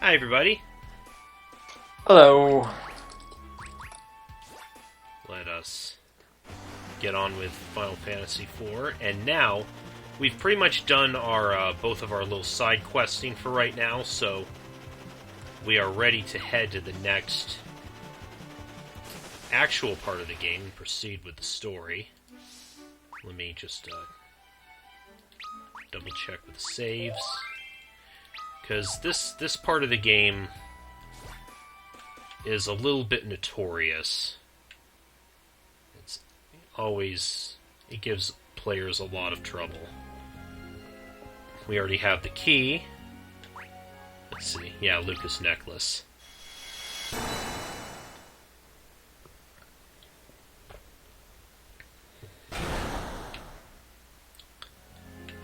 Hi, everybody. Hello. Let us get on with Final Fantasy IV, and now we've pretty much done our both of our little side questing for right now, so we are ready to head to the next actual part of the game and proceed with the story. Let me just double check with the saves, because this part of the game is a little bit notorious. It gives players a lot of trouble. We already have the key. Let's see. Yeah, Lucas Necklace.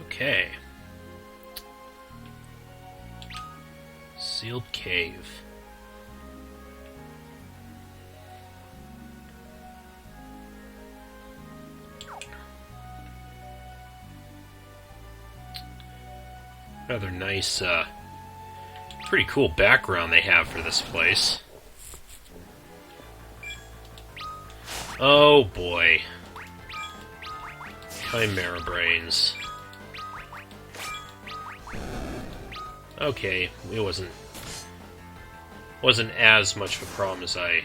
Okay. Sealed cave. Rather nice, pretty cool background they have for this place. Oh boy. Chimera brains. Okay, it wasn't as much of a problem as I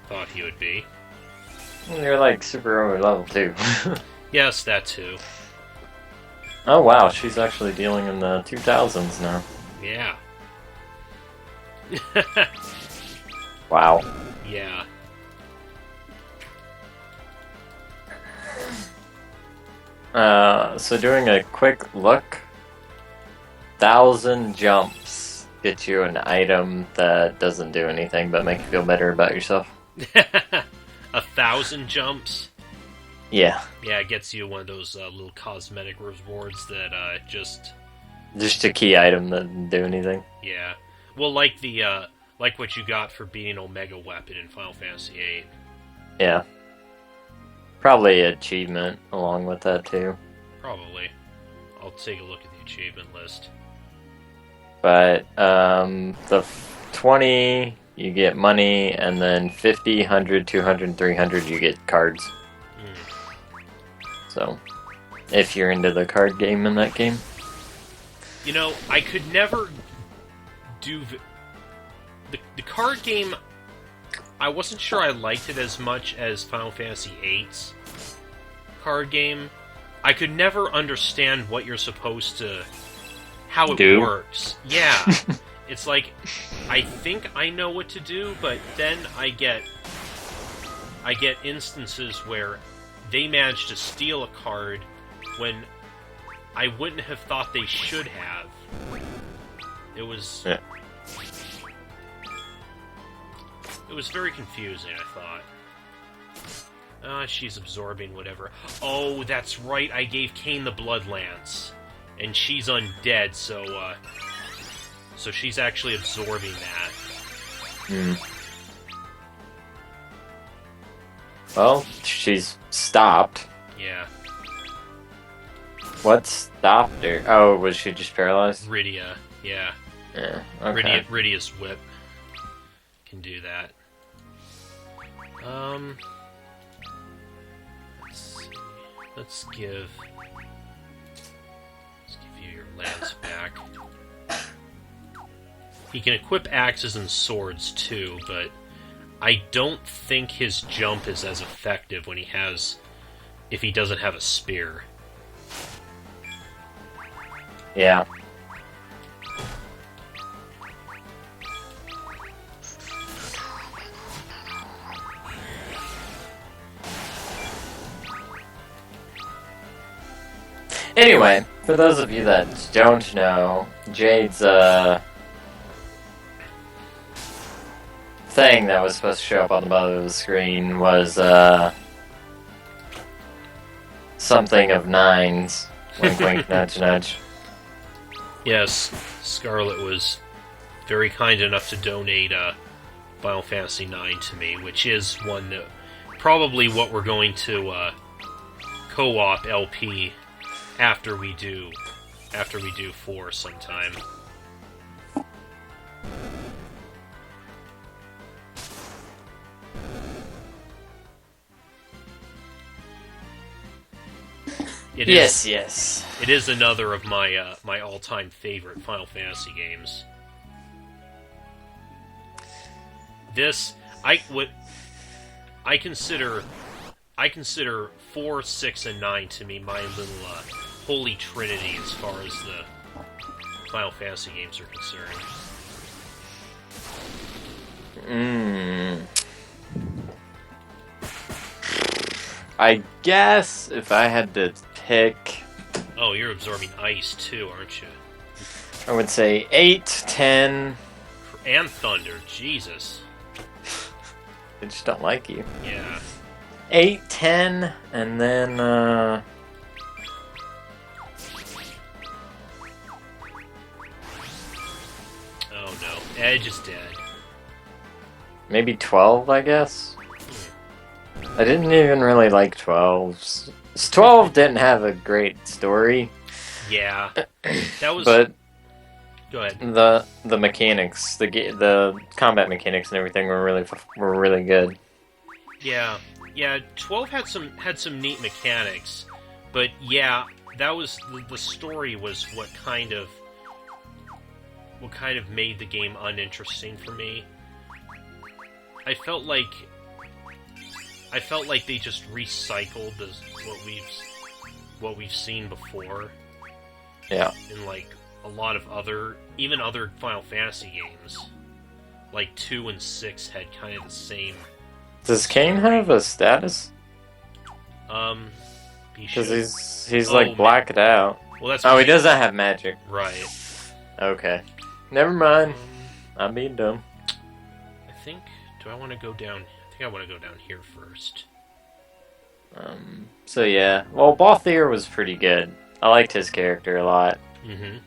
thought he would be. You're like super over level too. Yes, that too. Oh wow, she's actually dealing in the 2000s now. Yeah. Wow. Yeah. So doing a quick look, 1,000 jumps get you an item that doesn't do anything but make you feel better about yourself. 1,000 jumps? Yeah. Yeah, it gets you one of those little cosmetic rewards that just a key item that doesn't do anything. Yeah. Well, like the like what you got for being Omega Weapon in Final Fantasy VIII. Yeah. Probably achievement along with that too. Probably. I'll take a look at the achievement list. But the 20 you get money, and then 50, 100, 200, 300 you get cards. So, if you're into the card game in that game. You know, I could never do the card game. I wasn't sure I liked it as much as Final Fantasy VIII's card game. I could never understand what you're supposed to, how it works. Yeah, it's like I think I know what to do, but then I get instances where they managed to steal a card when I wouldn't have thought they should have. It was... Yeah. It was very confusing, I thought. She's absorbing whatever. Oh, that's right, I gave Kain the Blood Lance. And she's undead, so she's actually absorbing that. Hmm. Well, she's stopped. Yeah. What stopped her? Oh, was she just paralyzed? Rydia, yeah. Yeah, okay. Rydia's whip can do that. Let's see. Let's give you your lance back. He can equip axes and swords too, but I don't think his jump is as effective when if he doesn't have a spear. Yeah. Anyway, for those of you that don't know, Jade's thing that was supposed to show up on the bottom of the screen was something of 9s. Wink, wink, nudge, nudge. Yes, Scarlet was very kind enough to donate Final Fantasy IX to me, which is one that probably what we're going to co-op LP after we do 4 sometime. It Yes, is. yes. It is another of my my all-time favorite Final Fantasy games. This I consider 4, 6, and 9 to me my little holy trinity as far as the Final Fantasy games are concerned. I guess if I had to pick, Oh, you're absorbing ice too, aren't you? I would say 8, 10. And thunder, Jesus. I just don't like you. Yeah. 8, 10, and then Oh no, Edge is dead. maybe 12, I guess. I didn't even really like 12. 12 didn't have a great story. Yeah, that was. But Go ahead. the mechanics, the combat mechanics and everything were really good. Yeah, 12 had some neat mechanics, but yeah, that was the story was what kind of made the game uninteresting for me. I felt like they just recycled what we've seen before. Yeah. In like a lot of other Final Fantasy games, like 2 and 6 had kind of the same. Does Kane have a status? Because he's like blacked out. Well, that's he doesn't have magic. Right. Okay. Never mind. I'm being dumb. I think. Do I want to go down? I think I want to go down here first. So yeah. Well, Balthier was pretty good. I liked his character a lot. Mm-hmm.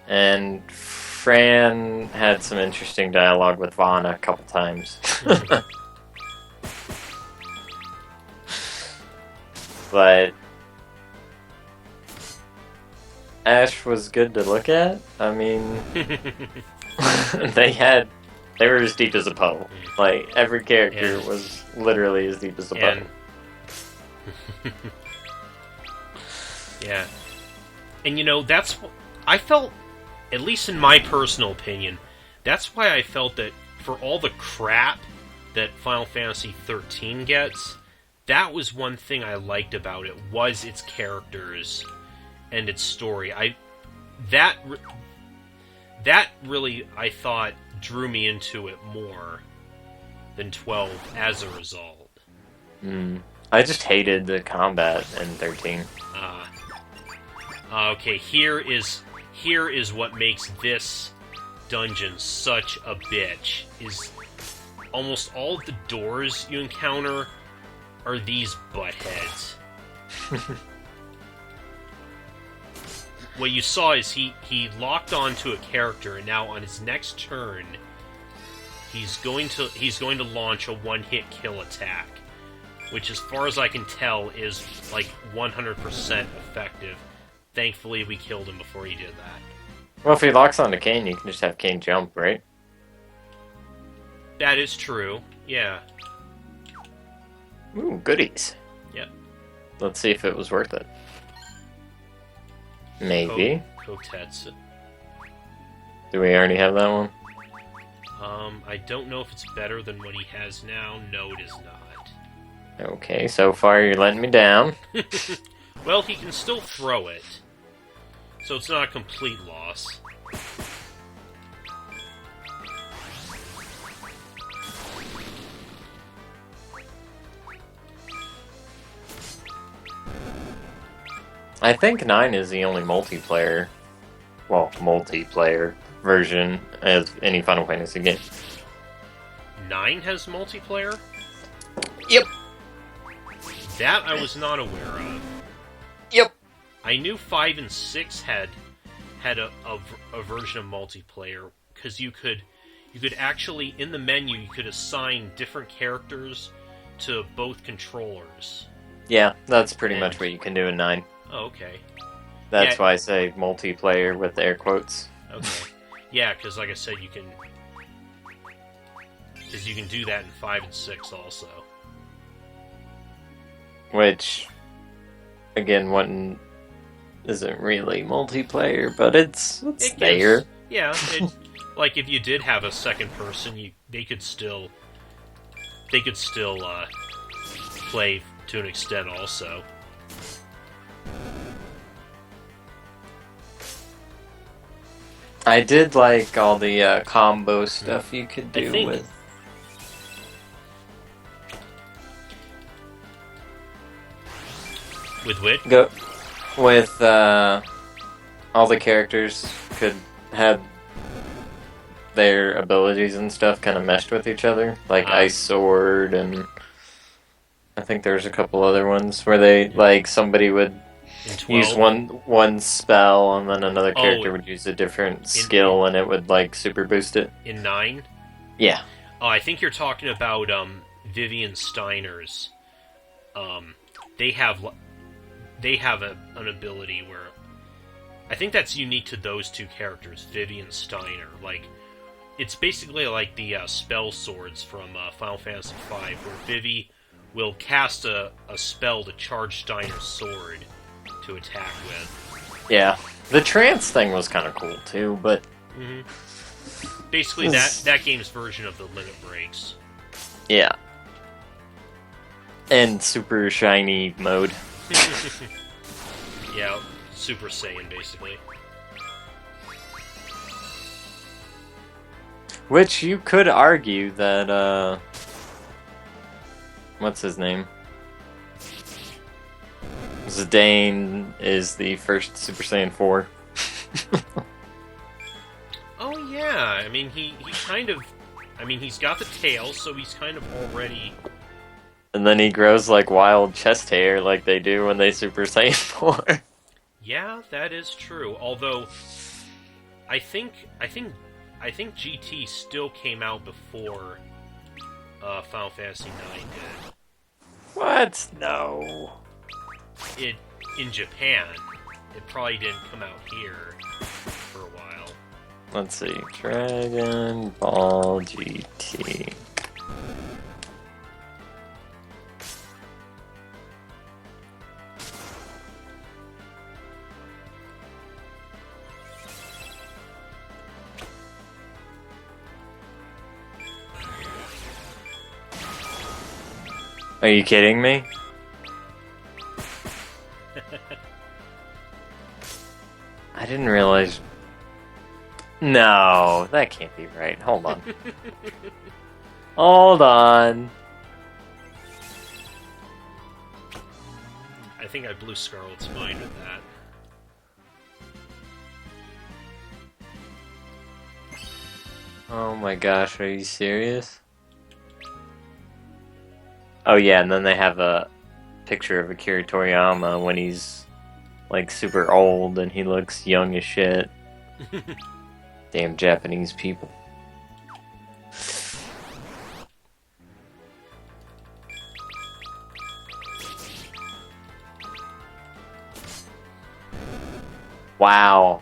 And Fran had some interesting dialogue with Vaughn a couple times. Mm-hmm. But Ash was good to look at. I mean, they were as deep as a puddle. Like every character was literally as deep as a puddle. Yeah. And you know, I felt, at least in my personal opinion, that's why I felt that for all the crap that Final Fantasy 13 gets, that was one thing I liked about it, was its characters and its story. That really, I thought, drew me into it more than 12 as a result. I just hated the combat in 13. Okay, here is what makes this dungeon such a bitch, is almost all of the doors you encounter are these buttheads. What you saw is he locked onto a character, and now on his next turn, he's going to launch a one-hit kill attack, which, as far as I can tell, is like 100% effective. Thankfully, we killed him before he did that. Well, if he locks onto Kane, you can just have Kane jump, right? That is true. Yeah. Ooh, goodies. Yep. Let's see if it was worth it. Maybe. Kotetsu. Do we already have that one? I don't know if it's better than what he has now. No, it is not. Okay, so far you're letting me down. Well, he can still throw it, so it's not a complete loss. I think 9 is the only multiplayer version of any Final Fantasy game. 9 has multiplayer? Yep. That I was not aware of. Yep. I knew 5 and 6 had a version of multiplayer, because you could actually, in the menu, you could assign different characters to both controllers. Yeah, that's pretty much what you can do in 9. Oh, okay. That's why I say multiplayer with air quotes. Okay. Yeah, because like I said, you can do that in 5 and 6 also. Which again, one isn't really multiplayer, but it's It there. gives, yeah. Like if you did have a second person, they could still play to an extent also. I did like all the combo stuff you could do with. With which? Go with all the characters could have their abilities and stuff kind of meshed with each other, like Ice Sword, and I think there's a couple other ones where they like somebody would use one spell and then another character would use a different skill and it would like super boost it. In 9? Yeah. Oh, I think you're talking about Vivian Steiner's. They have an ability where I think that's unique to those two characters, Vivian Steiner. Like, it's basically like the spell swords from Final Fantasy V, where Vivi will cast a spell to charge Steiner's sword to attack with. Yeah, the trance thing was kind of cool too, but basically that game's version of the limit breaks. Yeah, and super shiny mode. Yeah, Super Saiyan basically. Which you could argue that what's his name? Zidane is the first Super Saiyan 4. Oh yeah, I mean he kind of, I mean he's got the tail, so he's kind of already. And then he grows like wild chest hair, like they do when they Super Saiyan 4. Yeah, that is true. Although, I think GT still came out before Final Fantasy IX did. What? No. In Japan, it probably didn't come out here for a while. Let's see, Dragon Ball GT. Are you kidding me? I didn't realize. No, that can't be right. Hold on. Hold on. I think I blew Scarlet's mind with that. Oh my gosh, are you serious? Oh yeah, and then they have a picture of Akira Toriyama when he's like super old and he looks young as shit. Damn Japanese people. Wow.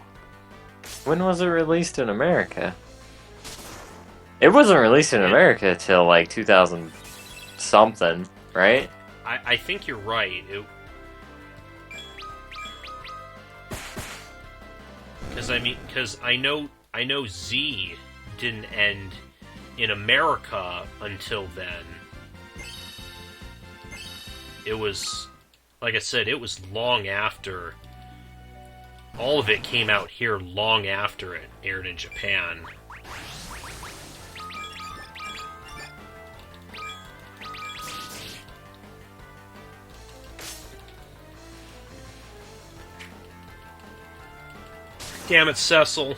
When was it released in America? It wasn't released in America till like 2000 something, right? I think you're right. Because I know Z didn't end in America until then. It was, like I said, it was long after. All of it came out here long after it aired in Japan. Damn it, Cecil.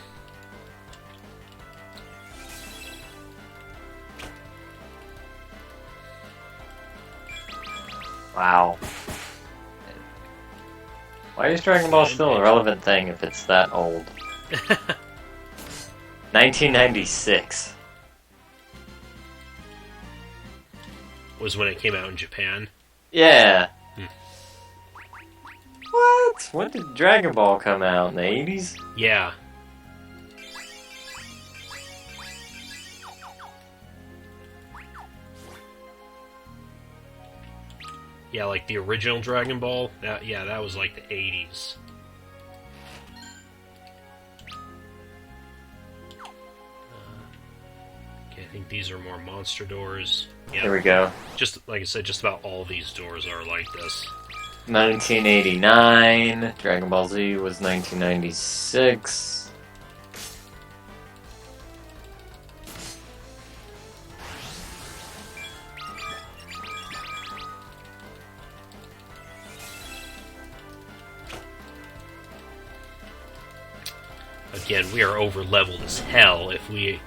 Wow. Why is Dragon Ball still a relevant thing if it's that old? 1996. Was when it came out in Japan. Yeah. What? When did Dragon Ball come out? In the 80s? Yeah. Yeah, like the original Dragon Ball. That was like the 80s. Okay, I think these are more monster doors. Yeah, Here we go. Just like I said, just about all these doors are like this. 1989. Dragon Ball Z was 1996. Again, we are over leveled as hell if we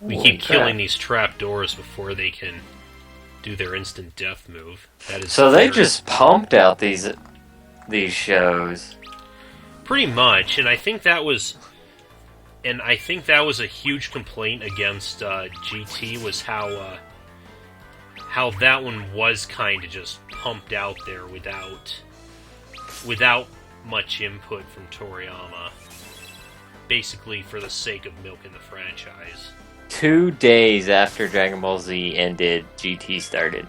keep killing these trap doors before they can do their instant death move. That is so they just pumped out these shows. Pretty much, and I think that was a huge complaint against GT was how that one was kind of just pumped out there without much input from Toriyama, basically for the sake of milking the franchise. 2 days after Dragon Ball Z ended, GT started.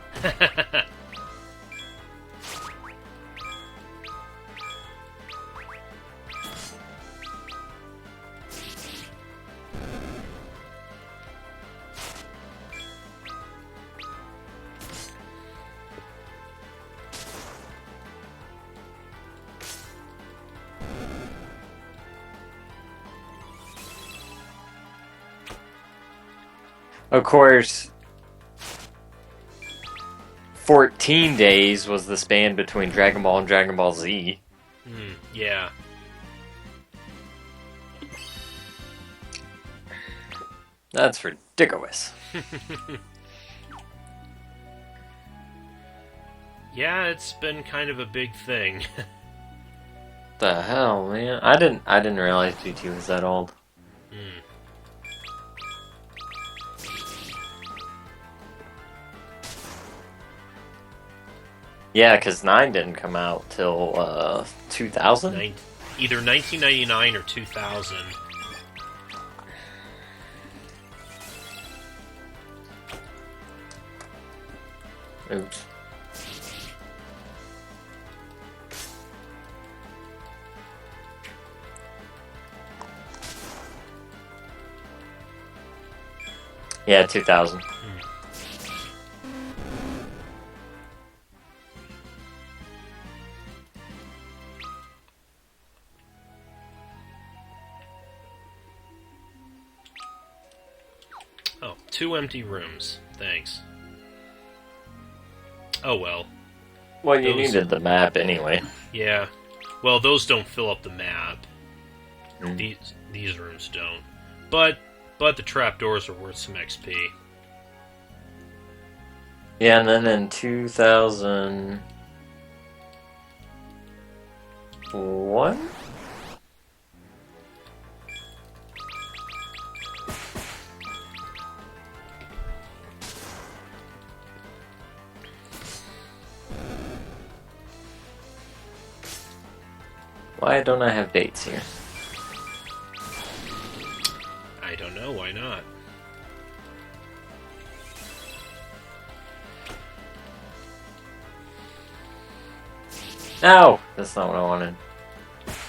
Of course, 14 days was the span between Dragon Ball and Dragon Ball Z. Yeah. That's ridiculous. Yeah, it's been kind of a big thing. The hell, man! I didn't realize GT was that old. Yeah, because 9 didn't come out till 2000? Either 1999 or 2000. Oops. Yeah, 2000. Oh, 2 empty rooms. Thanks. Oh well. Well, you needed the map anyway. Yeah. Well, those don't fill up the map. Mm. These rooms don't. But the trapdoors are worth some XP. Yeah, and then in 2001? Why don't I have dates here? I don't know, why not? No! That's not what I wanted.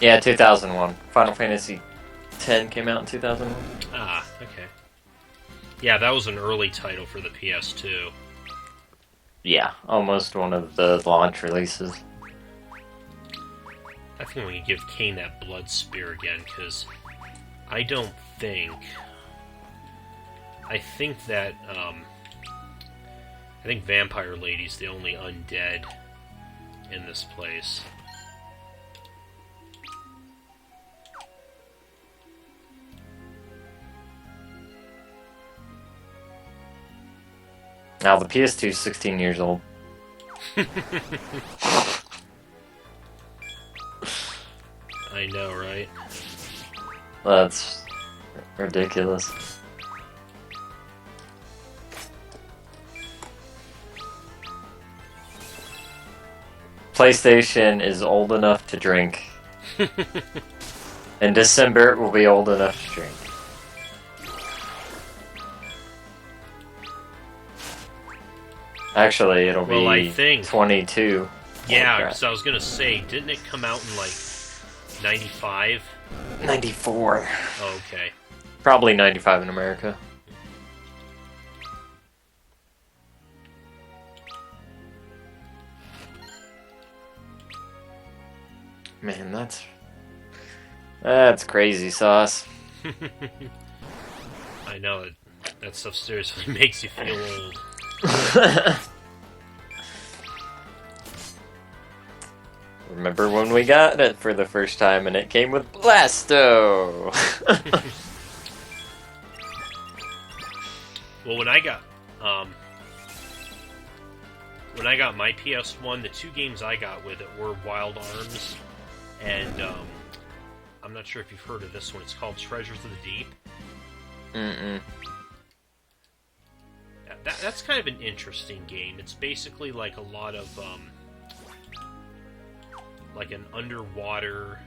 Yeah, 2001. Final Fantasy X came out in 2001. Ah, okay. Yeah, that was an early title for the PS2. Yeah, almost one of the launch releases. I think we can give Kane that blood spear again, because I don't think... I think that, I think Vampire Lady's the only undead in this place. Now, the PS2 is 16 years old. I know, right? That's ridiculous. PlayStation is old enough to drink. In December, it will be old enough to drink. Actually, it'll Well, I be think 22. yeah. Okay. Because I was gonna say, didn't it come out in like 95? 94. Oh, okay. Probably 95 in America. Man, that's crazy sauce. I know that stuff seriously makes you feel old. Remember when we got it for the first time and it came with Blasto? Well, when I got my PS1, the two games I got with it were Wild Arms, and I'm not sure if you've heard of this one. It's called Treasures of the Deep. Mm-mm. That's kind of an interesting game. It's basically like a lot of like an underwater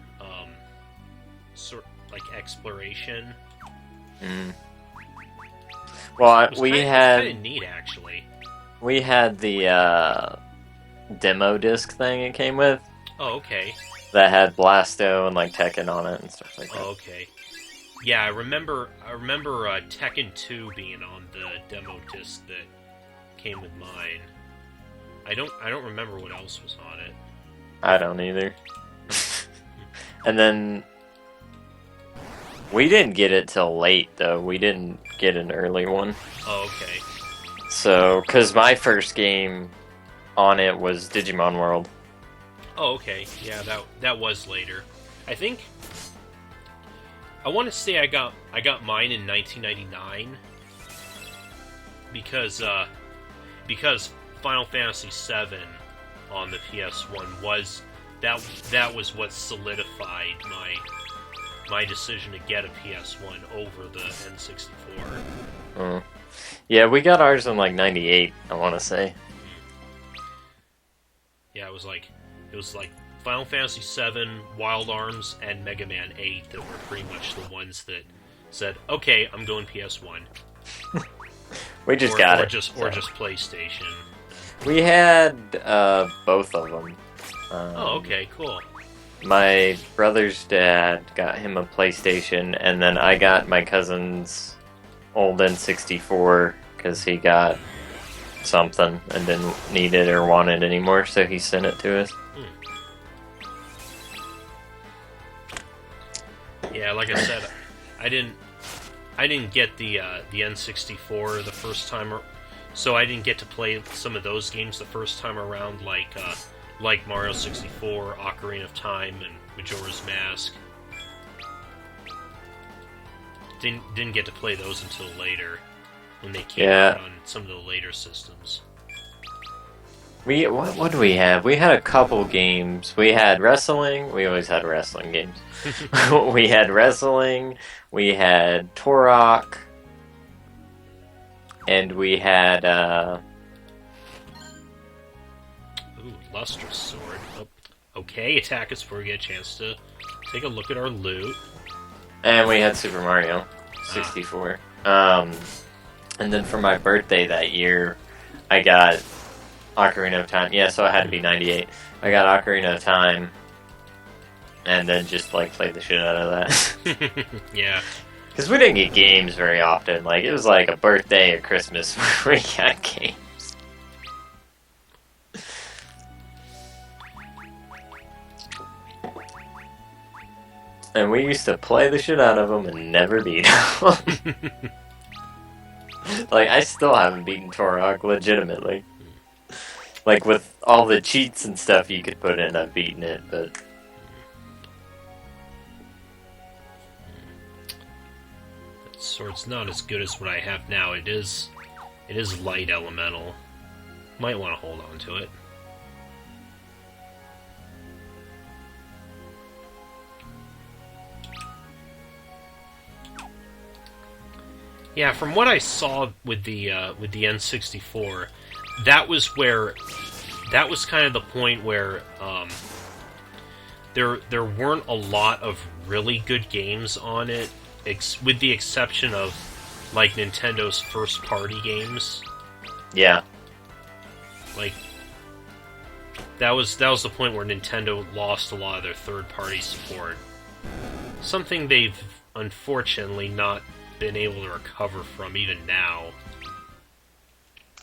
sort like exploration. Mm. Well, It was we kind had of neat, actually. we had the demo disc thing it came with Oh, okay. that had Blasto and like Tekken on it and stuff like that. Oh, okay. Yeah, I remember Tekken 2 being on the demo disc that came with mine. I don't remember what else was on it. I don't either. And then we didn't get it till late though. We didn't get an early one. Oh, okay. So, because my first game on it was Digimon World. Oh, okay. Yeah, that was later. I think I want to say I got mine in 1999 because Final Fantasy VII on the PS1 was that was what solidified my decision to get a PS1 over the N64. Oh. Yeah, we got ours in like 98, I want to say. Yeah, it was like Final Fantasy VII, Wild Arms, and Mega Man 8 that were pretty much the ones that said, "Okay, I'm going PS1." We just got it. Or just PlayStation. We had both of them. Oh, okay, cool. My brother's dad got him a PlayStation, and then I got my cousin's old N64 because he got something and didn't need it or want it anymore, so he sent it to us. Yeah, like I said, I didn't get the N64 the first time, so I didn't get to play some of those games the first time around, like Mario 64, Ocarina of Time, and Majora's Mask. Didn't get to play those until later, when they came out on some of the later systems. What do we have? We had a couple games. We had wrestling. We always had wrestling games. We had wrestling. We had Turok. And we had Ooh, Lustrous Sword. Oh, okay, attack us before we get a chance to take a look at our loot. And we had Super Mario 64. And then for my birthday that year, I got Ocarina of Time. Yeah, so it had to be 98. I got Ocarina of Time, and then just like played the shit out of that. Yeah. Because we didn't get games very often. Like, it was like a birthday or Christmas where we got games. And we used to play the shit out of them and never beat them. Like, I still haven't beaten Turok legitimately. Like, with all the cheats and stuff you could put in, I've beaten it, but... That sword's not as good as what I have now. It is light elemental. Might want to hold on to it. Yeah, from what I saw with the N64, that was kind of the point where there weren't a lot of really good games on it, with the exception of like Nintendo's first party games. Yeah. Like, that was the point where Nintendo lost a lot of their third-party support. Something they've unfortunately not been able to recover from even now.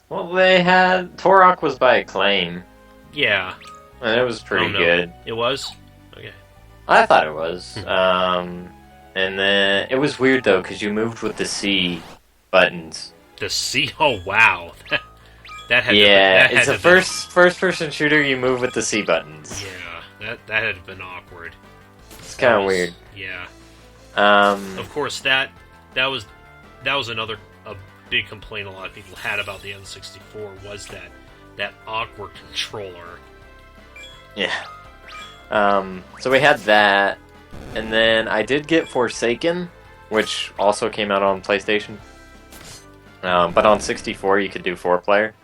Well, they had Turok was by Acclaim, Yeah. and it was pretty no. good. It was? Okay. I thought it was. And then it was weird though because you moved with the C buttons. The C. Oh wow. That had Yeah, to, that it's had a to been- first-person shooter. You move with the C buttons. Yeah, that had been awkward. It's kind of weird. Yeah. Of course, that was another a big complaint a lot of people had about the N64 was that awkward controller. Yeah. So we had that, and then I did get Forsaken, which also came out on PlayStation. But on 64 you could do 4-player.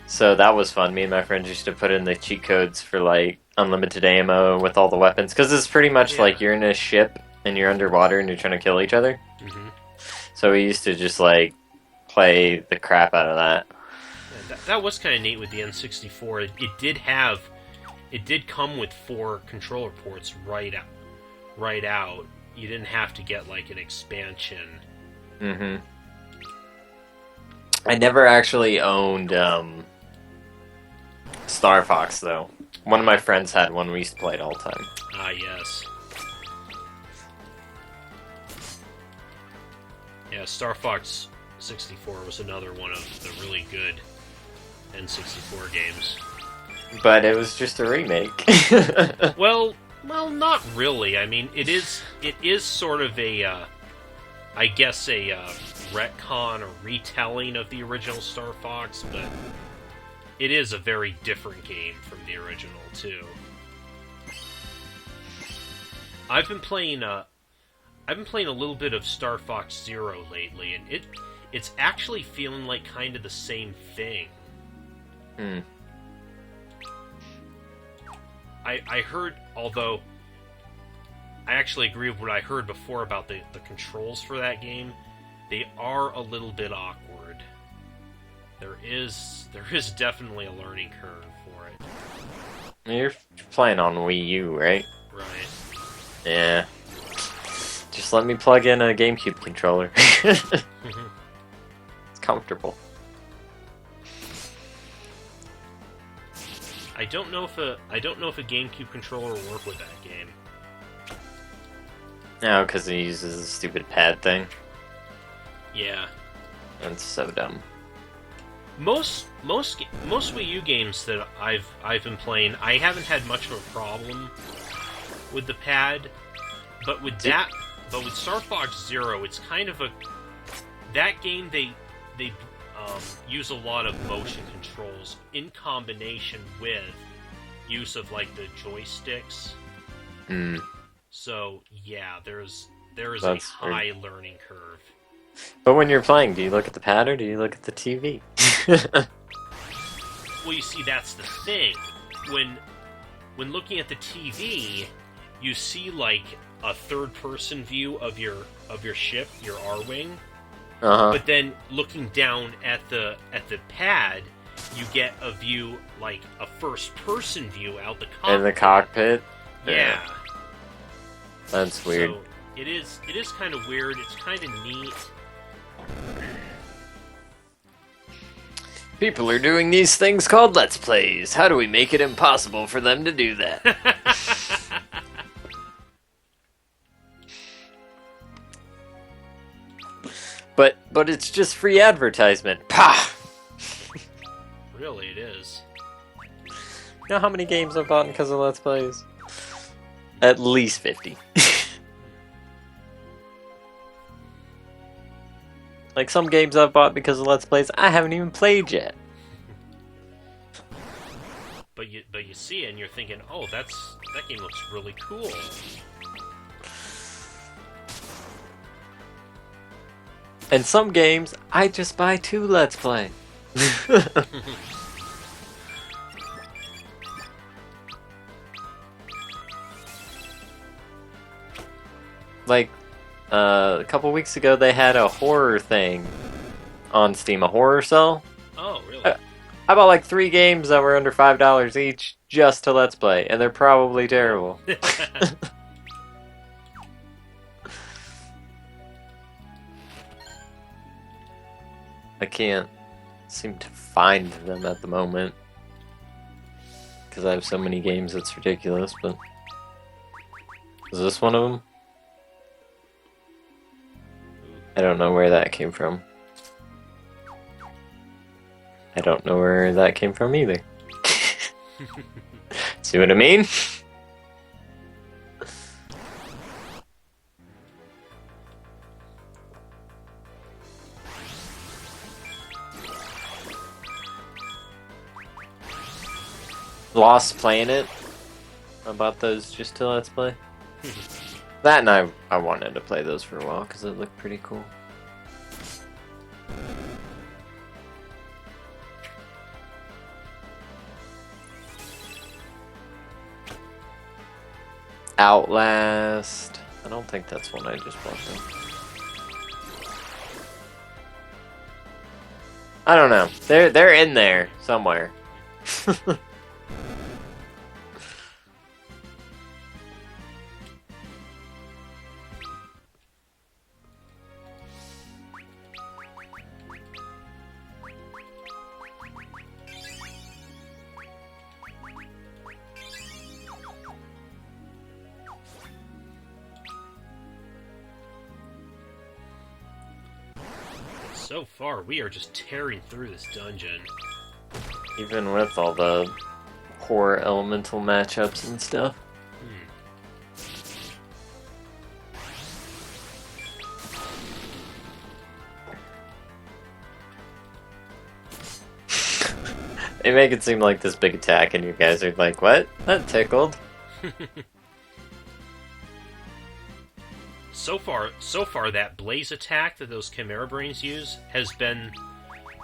So that was fun. Me and my friends used to put in the cheat codes for like unlimited ammo with all the weapons, because it's pretty much like you're in a ship and you're underwater and you're trying to kill each other. Mm-hmm. So we used to just like play the crap out of that. Yeah, that was kind of neat with the N64. It did come with 4 controller ports right out. You didn't have to get like an expansion. Mm-hmm. I never actually owned Star Fox though. One of my friends had one. We used to play it all the time. Ah, yes. Yeah, Star Fox 64 was another one of the really good N64 games. But it was just a remake. Well, not really. I mean, it is sort of a, I guess a retcon or retelling of the original Star Fox, but it is a very different game from the original too. I've been playing a little bit of Star Fox Zero lately, and it's actually feeling like kind of the same thing. Hmm. I heard, although I actually agree with what I heard before about the controls for that game, they are a little bit awkward. There is definitely a learning curve for it. You're playing on Wii U, right? Right. Yeah. Just let me plug in a GameCube controller. It's comfortable. I don't know if a GameCube controller will work with that game. No, because it uses a stupid pad thing. Yeah. That's so dumb. Most Wii U games that I've been playing, I haven't had much of a problem with the pad, but with Star Fox Zero, it's kind of that game they use a lot of motion controls in combination with use of like the joysticks. Mm. So yeah, there is That's a high learning curve. But when you're playing, do you look at the pad or do you look at the TV? Well, you see, that's the thing. When looking at the TV, you see like a third-person view of your ship, your R-wing. Uh-huh. But then looking down at the pad, you get a view like a first-person view out the cockpit. In the cockpit? Yeah. That's weird. So it is kind of weird. It's kind of neat. People are doing these things called Let's Plays. How do we make it impossible for them to do that? But it's just free advertisement. Pah! Really, it is. You know how many games I've bought because of Let's Plays? At least 50. Like some games I've bought because of Let's Plays I haven't even played yet. But you see it and you're thinking, oh, that game looks really cool. And some games I just buy to Let's Play. Like, a couple weeks ago they had a horror thing on Steam, a horror cell. Oh, really? I bought like 3 games that were under $5 each just to Let's Play, and they're probably terrible. I can't seem to find them at the moment because I have so many games it's ridiculous, but is this one of them? I don't know where that came from. I don't know where that came from either. See what I mean? Lost Planet. I bought those just to Let's Play. That and I wanted to play those for a while because it looked pretty cool. Outlast. I don't think that's one I just bought though. I don't know. They're in there somewhere. So far, we are just tearing through this dungeon. Even with all the horror elemental matchups and stuff. They make it seem like this big attack, and you guys are like, what? That tickled. So far, that blaze attack that those Chimera Brains use has been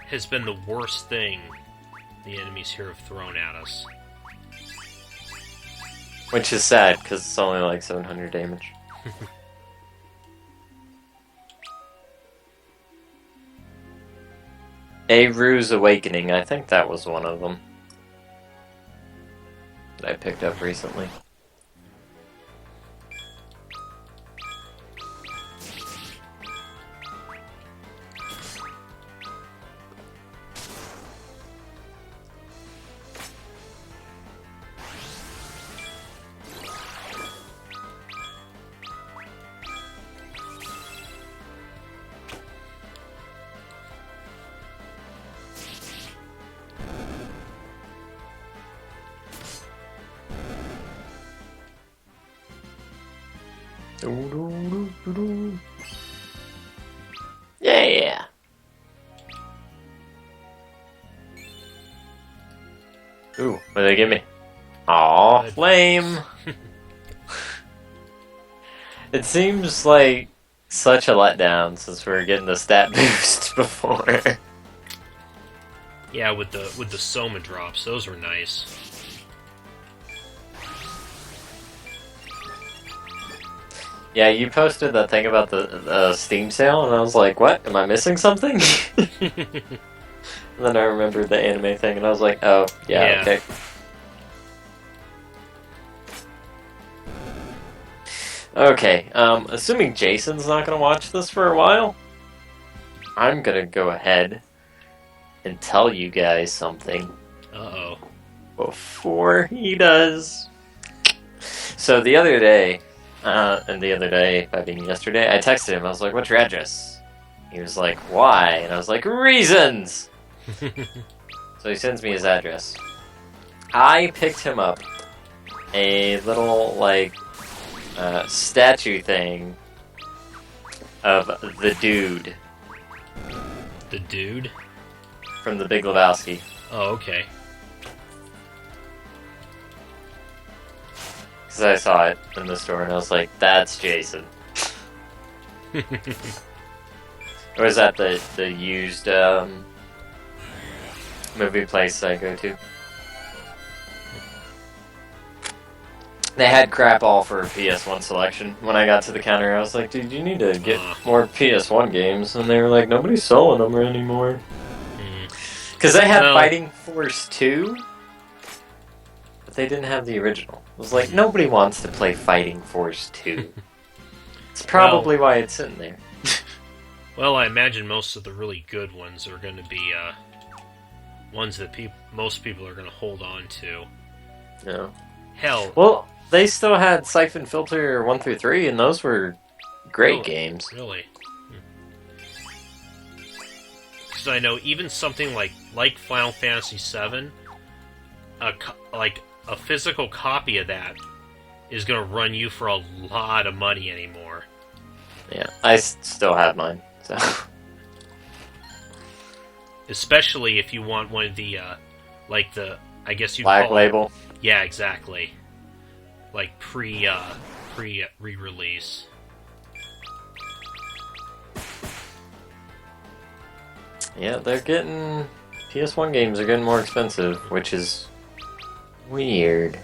the worst thing the enemies here have thrown at us. Which is sad, because it's only like 700 damage. Rue's Awakening, I think that was one of them that I picked up recently. Yeah. Ooh, what did they give me? Aw, flame. It seems like such a letdown since we were getting the stat boost before. Yeah, with the Soma drops, those were nice. Yeah, you posted that thing about the Steam sale, and I was like, what? Am I missing something? And then I remembered the anime thing, and I was like, oh, yeah. Okay. Okay, assuming Jason's not going to watch this for a while, I'm going to go ahead and tell you guys something. Uh-oh. Before he does. So the other day, and the other day, I mean yesterday, I texted him. I was like, what's your address? He was like, why? And I was like, reasons! So he sends me his address. I picked him up a little, like, statue thing of the dude. The dude? From The Big Lebowski. Oh, okay. Because I saw it in the store and I was like, that's Jason. Or was that the used movie place I go to? They had crap all for PS1 selection. When I got to the counter, I was like, dude, you need to get more PS1 games. And they were like, nobody's selling them anymore. Because Because they had No. Fighting Force 2, but they didn't have the original. It was like, nobody wants to play Fighting Force 2. It's probably why it's sitting there. Well, I imagine most of the really good ones are going to be ones that most people are going to hold on to. No. Hell. Well, they still had Siphon Filter 1 through 3, and those were great games. Really? Because I know even something like Final Fantasy VII, like a physical copy of that is going to run you for a lot of money anymore. Yeah, I still have mine. So. Especially if you want one of the, I guess you Black call Label. Yeah, exactly. Like re-release. Yeah, PS1 games are getting more expensive, which is weird.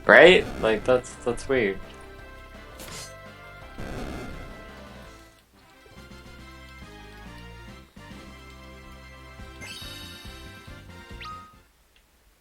Right? Like, that's weird.